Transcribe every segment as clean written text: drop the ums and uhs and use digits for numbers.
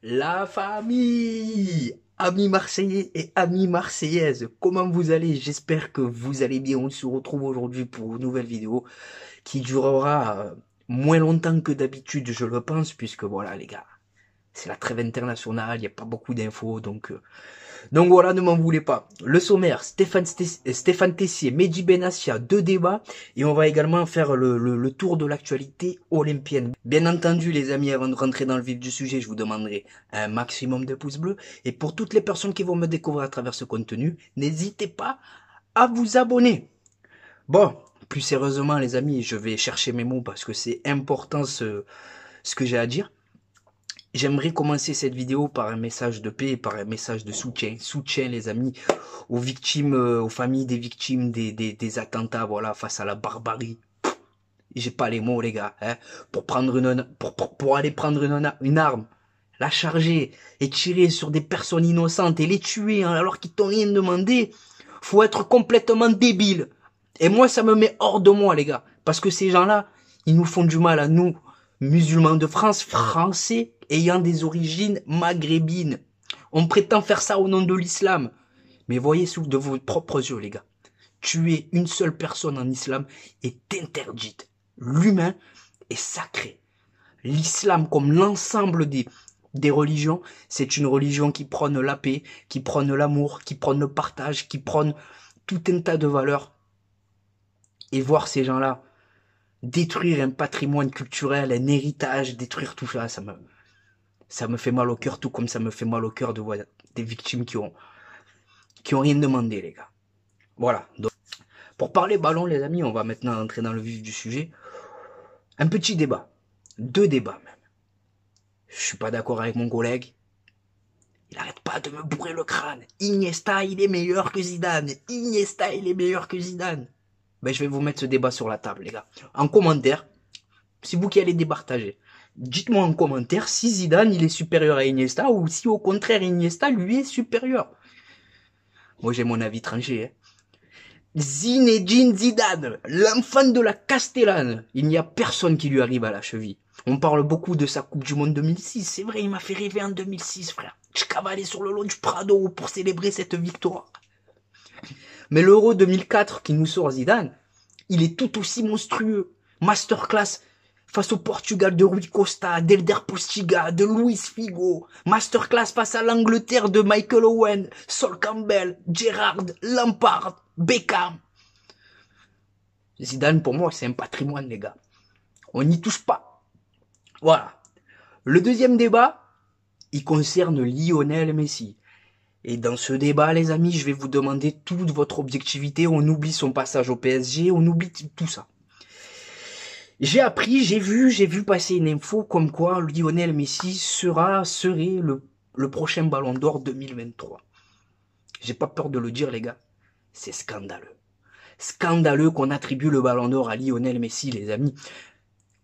La famille, amis marseillais et amis marseillaises, comment vous allez? J'espère que vous allez bien. On se retrouve aujourd'hui pour une nouvelle vidéo qui durera moins longtemps que d'habitude, je le pense, puisque voilà les gars, c'est la trêve internationale, il n'y a pas beaucoup d'infos, donc voilà, ne m'en voulez pas. Le sommaire, Stéphane Tessier, Mehdi Benassia, deux débats, et on va également faire le tour de l'actualité olympienne. Bien entendu, les amis, avant de rentrer dans le vif du sujet, je vous demanderai un maximum de pouces bleus. Et pour toutes les personnes qui vont me découvrir à travers ce contenu, n'hésitez pas à vous abonner. Bon, plus sérieusement, les amis, je vais chercher mes mots parce que c'est important ce que j'ai à dire. J'aimerais commencer cette vidéo par un message de paix, par un message de soutien. Soutien, les amis, aux victimes, aux familles des victimes des attentats, voilà, face à la barbarie. J'ai pas les mots, les gars, hein, pour aller prendre une arme, la charger et tirer sur des personnes innocentes et les tuer, hein, alors qu'ils t'ont rien demandé. Faut être complètement débile. Et moi, ça me met hors de moi, les gars, parce que ces gens-là, ils nous font du mal à nous, musulmans de France, français, ayant des origines maghrébines. On prétend faire ça au nom de l'islam. Mais voyez sous de vos propres yeux, les gars. Tuer une seule personne en islam est interdite. L'humain est sacré. L'islam, comme l'ensemble des religions, c'est une religion qui prône la paix, qui prône l'amour, qui prône le partage, qui prône tout un tas de valeurs. Et voir ces gens-là détruire un patrimoine culturel, un héritage, détruire tout ça, ça me fait mal au cœur, tout comme ça me fait mal au cœur de voir des victimes qui ont rien demandé, les gars. Voilà. Donc, pour parler ballon, les amis, on va maintenant entrer dans le vif du sujet. Un petit débat. Deux débats, même. Je suis pas d'accord avec mon collègue. Il arrête pas de me bourrer le crâne. Iniesta, il est meilleur que Zidane. Iniesta, il est meilleur que Zidane. Ben, je vais vous mettre ce débat sur la table, les gars. En commentaire, c'est vous qui allez départager. Dites-moi en commentaire si Zidane, il est supérieur à Iniesta ou si au contraire Iniesta, lui, est supérieur. Moi, j'ai mon avis tranché. Hein. Zinedine Zidane, l'enfant de la Castellane. Il n'y a personne qui lui arrive à la cheville. On parle beaucoup de sa Coupe du Monde 2006. C'est vrai, il m'a fait rêver en 2006, frère. Je cavalais sur le long du Prado pour célébrer cette victoire. Mais l'Euro 2004 qui nous sort Zidane, il est tout aussi monstrueux. Masterclass face au Portugal de Rui Costa, d'Elder Postiga, de Luis Figo. Masterclass face à l'Angleterre de Michael Owen, Sol Campbell, Gerrard, Lampard, Beckham. Zidane, pour moi, c'est un patrimoine, les gars. On n'y touche pas. Voilà. Le deuxième débat, il concerne Lionel Messi. Et dans ce débat, les amis, je vais vous demander toute votre objectivité. On oublie son passage au PSG, on oublie tout ça. J'ai appris, j'ai vu passer une info comme quoi Lionel Messi serait le prochain Ballon d'Or 2023. J'ai pas peur de le dire, les gars. C'est scandaleux. Scandaleux qu'on attribue le Ballon d'Or à Lionel Messi, les amis.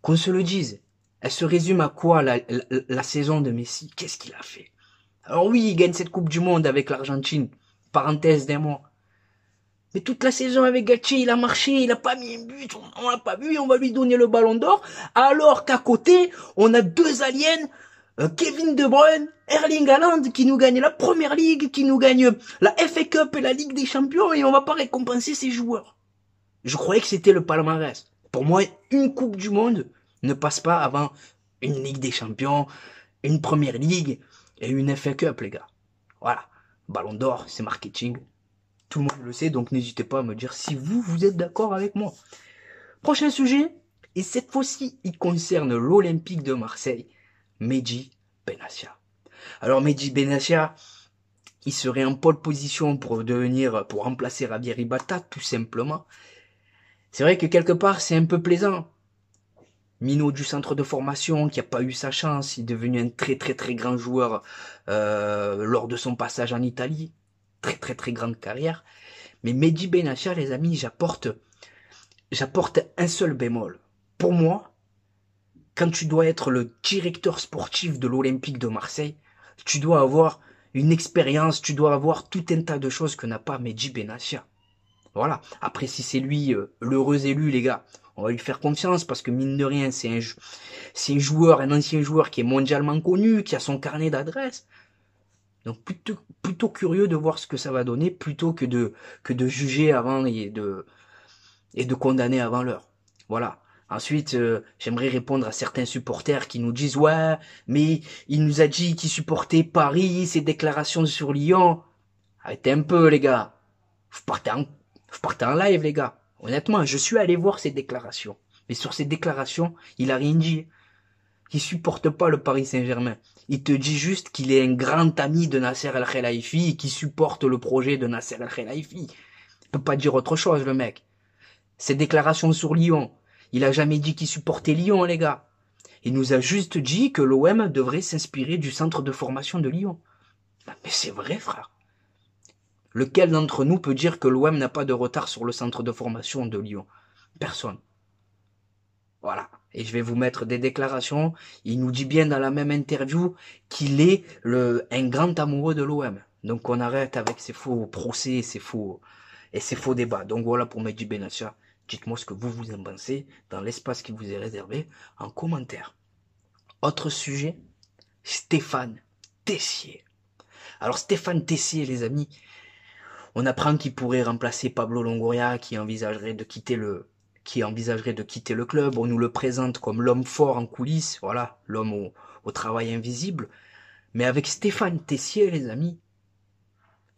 Qu'on se le dise. Elle se résume à quoi la saison de Messi? Qu'est-ce qu'il a fait? Alors oui, il gagne cette Coupe du Monde avec l'Argentine. Parenthèse d'un mois. Mais toute la saison avec Galtier, il a marché, il a pas mis un but, on l'a pas vu et on va lui donner le Ballon d'Or. Alors qu'à côté, on a deux aliens, Kevin De Bruyne, Erling Haaland, qui nous gagne la Première Ligue, qui nous gagne la FA Cup et la Ligue des Champions et on va pas récompenser ces joueurs. Je croyais que c'était le palmarès. Pour moi, une Coupe du Monde ne passe pas avant une Ligue des Champions, une Première Ligue et une FA Cup, les gars. Voilà. Ballon d'Or, c'est marketing. Tout le monde le sait, donc n'hésitez pas à me dire si vous êtes d'accord avec moi. Prochain sujet, et cette fois-ci, il concerne l'Olympique de Marseille, Mehdi Benassia. Alors Mehdi Benassia, il serait en pole position pour remplacer Javier Ribata, tout simplement. C'est vrai que quelque part, c'est un peu plaisant. Minot du centre de formation, qui n'a pas eu sa chance, il est devenu un très très très grand joueur lors de son passage en Italie. Très très très grande carrière. Mais Mehdi Benassia, les amis, j'apporte un seul bémol. Pour moi, quand tu dois être le directeur sportif de l'Olympique de Marseille, tu dois avoir une expérience, tu dois avoir tout un tas de choses que n'a pas Mehdi Benassia. Voilà. Après, si c'est lui l'heureux élu, les gars, On va lui faire confiance parce que mine de rien, c'est un joueur, un ancien joueur qui est mondialement connu, qui a son carnet d'adresses. Donc plutôt curieux de voir ce que ça va donner, plutôt que de juger avant et de condamner avant l'heure. Voilà. Ensuite, j'aimerais répondre à certains supporters qui nous disent ouais, mais il nous a dit qu'il supportait Paris, ses déclarations sur Lyon. Arrêtez un peu les gars. Je partais en live les gars. Honnêtement, je suis allé voir ses déclarations. Mais sur ses déclarations, il a rien dit. Il supporte pas le Paris Saint-Germain. Il te dit juste qu'il est un grand ami de Nasser El-Khelaifi et qu'il supporte le projet de Nasser El-Khelaifi. Il peut pas dire autre chose, le mec. Ses déclarations sur Lyon. Il a jamais dit qu'il supportait Lyon, les gars. Il nous a juste dit que l'OM devrait s'inspirer du centre de formation de Lyon. Mais c'est vrai, frère. Lequel d'entre nous peut dire que l'OM n'a pas de retard sur le centre de formation de Lyon? Personne. Voilà. Et je vais vous mettre des déclarations. Il nous dit bien dans la même interview qu'il est un grand amoureux de l'OM. Donc on arrête avec ces faux procès, ces faux débats. Donc voilà pour Mehdi Benatia. Dites-moi ce que vous en pensez dans l'espace qui vous est réservé en commentaire. Autre sujet, Stéphane Tessier. Alors Stéphane Tessier, les amis, on apprend qu'il pourrait remplacer Pablo Longoria qui envisagerait de quitter le club. On nous le présente comme l'homme fort en coulisses, voilà, l'homme au travail invisible. Mais avec Stéphane Tessier, les amis,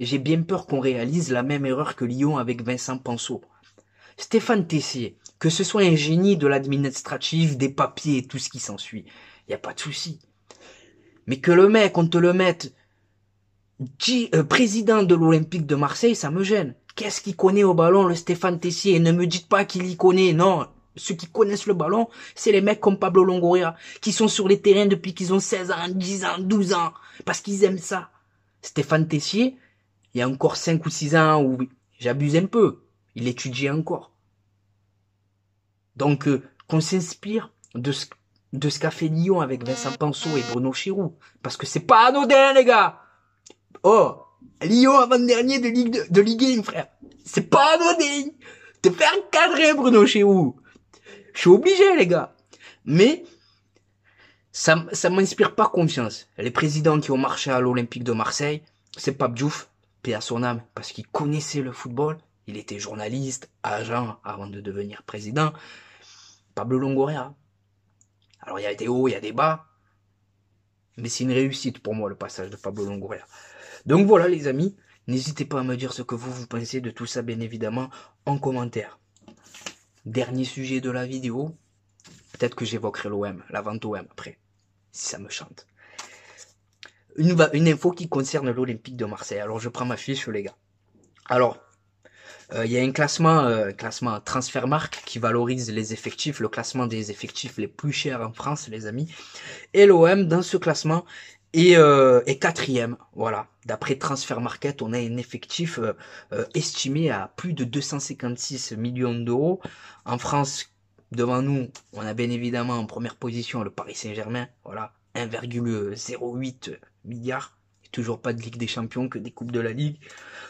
j'ai bien peur qu'on réalise la même erreur que Lyon avec Vincent Panseau. Stéphane Tessier, que ce soit un génie de l'administratif, des papiers et tout ce qui s'ensuit, il n'y a pas de souci. Mais que le mec, on te le mette président de l'Olympique de Marseille, ça me gêne. Qu'est-ce qu'il connaît au ballon, le Stéphane Tessier? Et ne me dites pas qu'il y connaît, non. Ceux qui connaissent le ballon, c'est les mecs comme Pablo Longoria, qui sont sur les terrains depuis qu'ils ont 16 ans, 10 ans, 12 ans, parce qu'ils aiment ça. Stéphane Tessier, il y a encore 5 ou 6 ans où j'abuse un peu, il étudiait encore. Donc, qu'on s'inspire de ce qu'a fait Lyon avec Vincent Panseau et Bruno Chiroux. Parce que c'est pas anodin, les gars. Oh, Lyon avant-dernier de Ligue 1, frère. C'est pas anodin. Te faire cadrer, Bruno Chiroux. Je suis obligé, les gars. Mais, ça m'inspire pas confiance. Les présidents qui ont marché à l'Olympique de Marseille, c'est Pape Diouf, paix à son âme, parce qu'il connaissait le football. Il était journaliste, agent, avant de devenir président. Pablo Longoria. Alors, il y a des hauts, il y a des bas. Mais c'est une réussite pour moi, le passage de Pablo Longoria. Donc voilà, les amis. N'hésitez pas à me dire ce que vous pensez de tout ça, bien évidemment, en commentaire. Dernier sujet de la vidéo. Peut-être que j'évoquerai l'OM, la vente OM après, si ça me chante. Une info qui concerne l'Olympique de Marseille. Alors, je prends ma fiche, les gars. Alors, il y a un classement Transfermarkt qui valorise les effectifs, le classement des effectifs les plus chers en France, les amis. Et l'OM, dans ce classement, est quatrième. Voilà. D'après Transfermarkt, on a un effectif estimé à plus de 256 millions d'euros. En France, devant nous, on a bien évidemment en première position le Paris Saint-Germain. Voilà. 1,08 milliards. Toujours pas de Ligue des Champions, que des Coupes de la Ligue.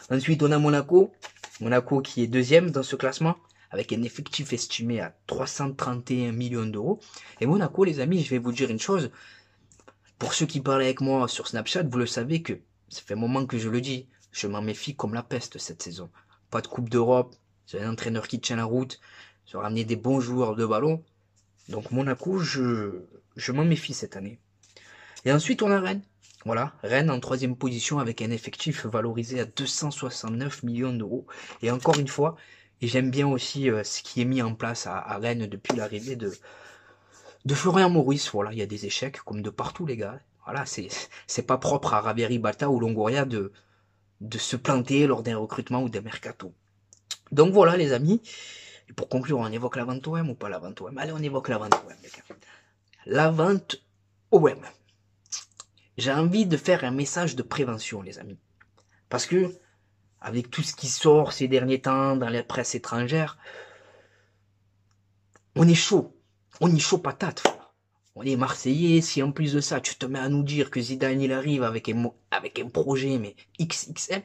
Ensuite, on a Monaco. Monaco qui est deuxième dans ce classement, avec un effectif estimé à 331 millions d'euros. Et Monaco, les amis, je vais vous dire une chose. Pour ceux qui parlent avec moi sur Snapchat, vous le savez que, ça fait un moment que je le dis, je m'en méfie comme la peste cette saison. Pas de Coupe d'Europe, c'est un entraîneur qui tient la route, ils ont ramené des bons joueurs de ballon. Donc Monaco, je m'en méfie cette année. Et ensuite, on a Rennes. Voilà, Rennes en troisième position avec un effectif valorisé à 269 millions d'euros. Et encore une fois, et j'aime bien aussi ce qui est mis en place à Rennes depuis l'arrivée de Florian Maurice. Voilà, il y a des échecs comme de partout, les gars. Voilà, c'est pas propre à Ravieri Bata ou Longoria de se planter lors d'un recrutement ou d'un mercato. Donc voilà, les amis. Et pour conclure, on évoque la vente OM ou pas la vente OM? Allez, on évoque la vente OM, les gars. La vente OM. J'ai envie de faire un message de prévention, les amis. Parce que, avec tout ce qui sort ces derniers temps dans la presse étrangère, on est chaud. On est chaud patate. On est Marseillais. Si en plus de ça, tu te mets à nous dire que Zidane, il arrive avec un projet, mais XXL,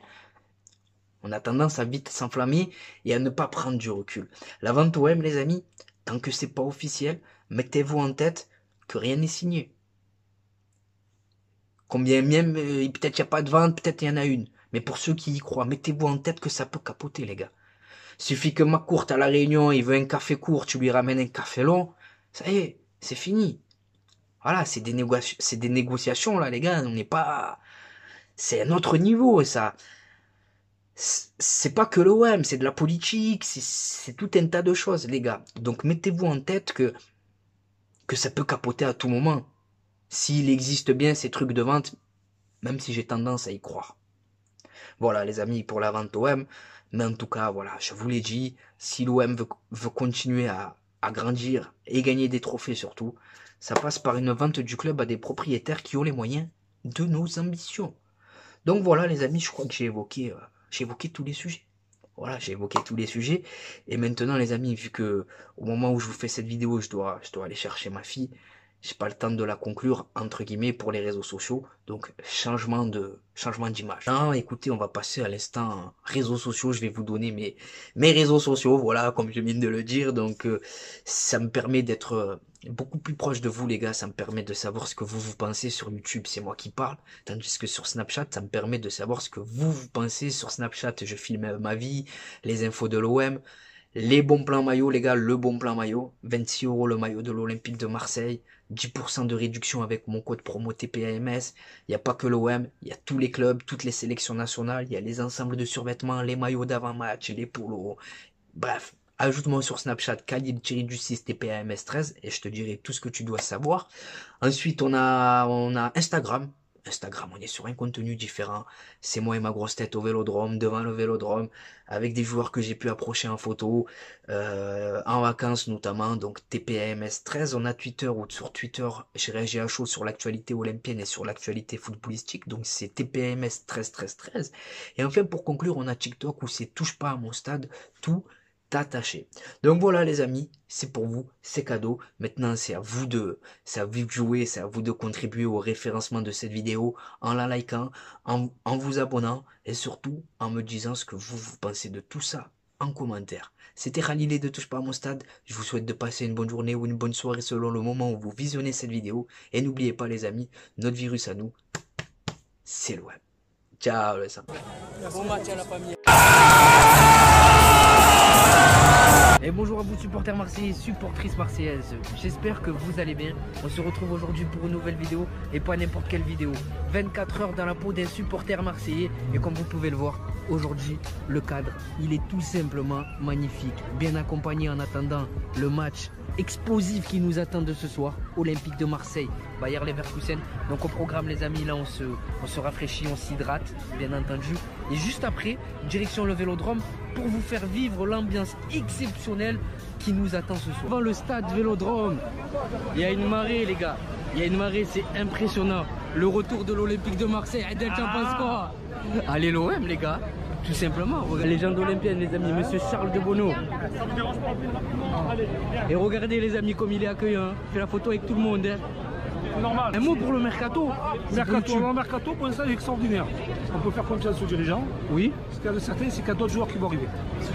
on a tendance à vite s'enflammer et à ne pas prendre du recul. La vente OM, les amis, tant que c'est pas officiel, mettez-vous en tête que rien n'est signé. Combien même, peut-être il n'y a pas de vente, peut-être il y en a une. Mais pour ceux qui y croient, mettez-vous en tête que ça peut capoter, les gars. Suffit que McCourt à la Réunion, il veut un café court, tu lui ramènes un café long. Ça y est, c'est fini. Voilà, c'est des négociations, là, les gars. On n'est pas... C'est un autre niveau, ça. C'est pas que l'OM, c'est de la politique, c'est tout un tas de choses, les gars. Donc mettez-vous en tête que ça peut capoter à tout moment. S'il existe bien ces trucs de vente, même si j'ai tendance à y croire. Voilà les amis pour la vente OM, mais en tout cas voilà, je vous l'ai dit, si l'OM veut continuer à grandir et gagner des trophées surtout, ça passe par une vente du club à des propriétaires qui ont les moyens de nos ambitions. Donc voilà les amis, je crois que j'ai évoqué tous les sujets. Voilà, j'ai évoqué tous les sujets. Et maintenant les amis, vu que au moment où je vous fais cette vidéo, je dois aller chercher ma fille, j'ai pas le temps de la conclure, entre guillemets, pour les réseaux sociaux. Donc, changement d'image. Non, écoutez, on va passer à l'instant réseaux sociaux. Je vais vous donner mes réseaux sociaux, voilà, comme je viens de le dire. Donc, ça me permet d'être beaucoup plus proche de vous, les gars. Ça me permet de savoir ce que vous pensez sur YouTube. C'est moi qui parle. Tandis que sur Snapchat, ça me permet de savoir ce que vous pensez. Sur Snapchat, je filme ma vie, les infos de l'OM. Les bons plans maillot, les gars, le bon plan maillot. 26 € le maillot de l'Olympique de Marseille. 10% de réduction avec mon code promo TPAMS. Il n'y a pas que l'OM, il y a tous les clubs, toutes les sélections nationales. Il y a les ensembles de survêtements, les maillots d'avant-match, les polos. Bref, ajoute-moi sur Snapchat Khalil-du-6 TPAMS 13 et je te dirai tout ce que tu dois savoir. Ensuite, on a Instagram. Instagram, on est sur un contenu différent. C'est moi et ma grosse tête au Vélodrome, devant le Vélodrome, avec des joueurs que j'ai pu approcher en photo, en vacances notamment, donc TPAMS 13. On a Twitter, ou sur Twitter, je réagis à chaud sur l'actualité olympienne et sur l'actualité footballistique, donc c'est TPAMS 13 13 13. Et enfin, pour conclure, on a TikTok où c'est touche pas à mon stade, tout attaché. Donc voilà les amis, c'est pour vous, c'est cadeau. Maintenant c'est à vous de jouer, c'est à vous de contribuer au référencement de cette vidéo en la likant, en vous abonnant et surtout en me disant ce que vous pensez de tout ça en commentaire. C'était Khalil de Touche pas à mon stade. Je vous souhaite de passer une bonne journée ou une bonne soirée selon le moment où vous visionnez cette vidéo. Et n'oubliez pas les amis, notre virus à nous, c'est l'OM. Ciao les amis. Bon match à la famille. Et bonjour à vous supporters marseillais, supportrices marseillaises, j'espère que vous allez bien. On se retrouve aujourd'hui pour une nouvelle vidéo et pas n'importe quelle vidéo. 24 heures dans la peau d'un supporter marseillais et comme vous pouvez le voir, aujourd'hui le cadre il est tout simplement magnifique. Bien accompagné en attendant le match explosif qui nous attend de ce soir, Olympique de Marseille, Bayer Leverkusen. Donc au programme les amis, là on se rafraîchit, on s'hydrate bien entendu. Et juste après, direction le Vélodrome pour vous faire vivre l'ambiance exceptionnelle qui nous attend ce soir. Devant le stade Vélodrome, il y a une marée les gars, il y a une marée, c'est impressionnant. Le retour de l'Olympique de Marseille, Adel, t'en penses quoi? Allez l'OM les gars, tout simplement. Légende olympienne les amis, monsieur Charles de Bonneau. Et regardez les amis comme il est accueillant, fait la photo avec tout le monde. Normal. Un mot pour le mercato. Le mercato, pour l'instant, est extraordinaire. On peut faire confiance aux dirigeants. Oui. Ce qu'il y a de certain, c'est qu'il y a d'autres joueurs qui vont arriver.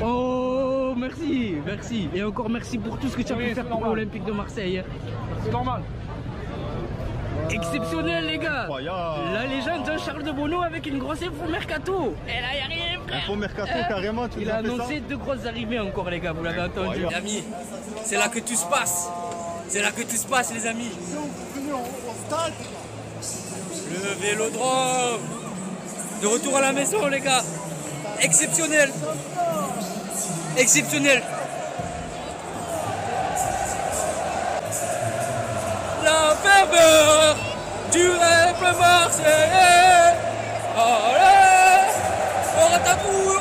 Oh, merci, merci. Et encore merci pour tout ce que tu as pu faire pour l'Olympique de Marseille. C'est normal. Exceptionnel les gars. La légende Jean-Charles de Bonneau avec une grosse info mercato. Et là, il n'y a rien frère. Info mercato carrément. Il a annoncé deux grosses arrivées encore les gars, vous l'avez entendu. Les amis, c'est là que tout se passe. C'est là que tout se passe les amis. Le Vélodrome. De retour à la maison les gars. Exceptionnel. Exceptionnel. La ferveur du rêve marseillais. Allez, on rataboue.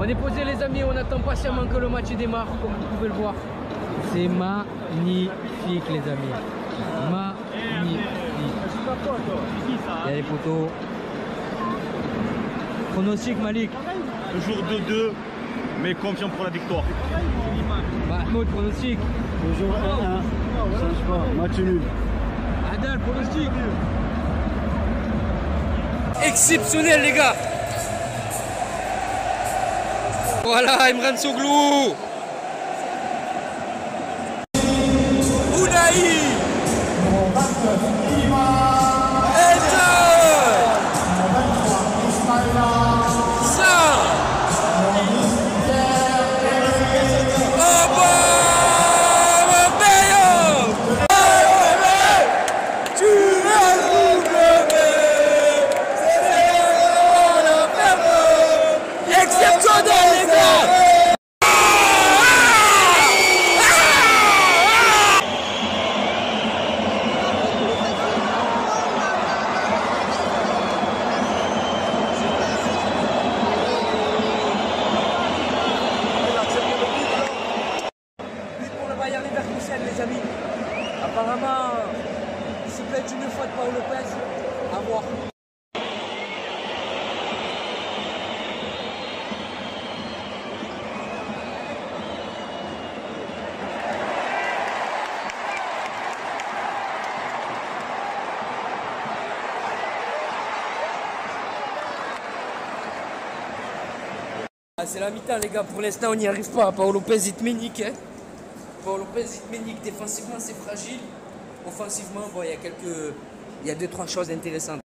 On est posé les amis, on attend patiemment que le match démarre, comme vous pouvez le voir. C'est magnifique les amis. Magnifique. Il y a les photos. Pronostic Malik. Toujours 2-2, mais confiant pour la victoire. Mahmoud, pronostic. Toujours 1-1. Change pas. Match nul. Adel, pronostic. Exceptionnel les gars. voilà, Emran Soglou. Ounahi. Les amis, apparemment, c'est peut-être une faute Paul Lopez. À voir. C'est la mi-temps les gars, pour l'instant on n'y arrive pas. Paul Lopez il te met nique, hein. Paul Lopez il te met nique. Défensivement c'est fragile. Offensivement bon il y a 2-3 choses intéressantes.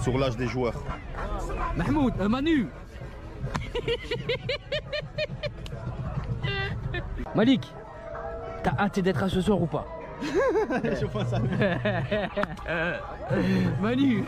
Sur l'âge des joueurs. Mahmoud, Manu. Malik, t'as hâte d'être à ce soir ou pas? Manu.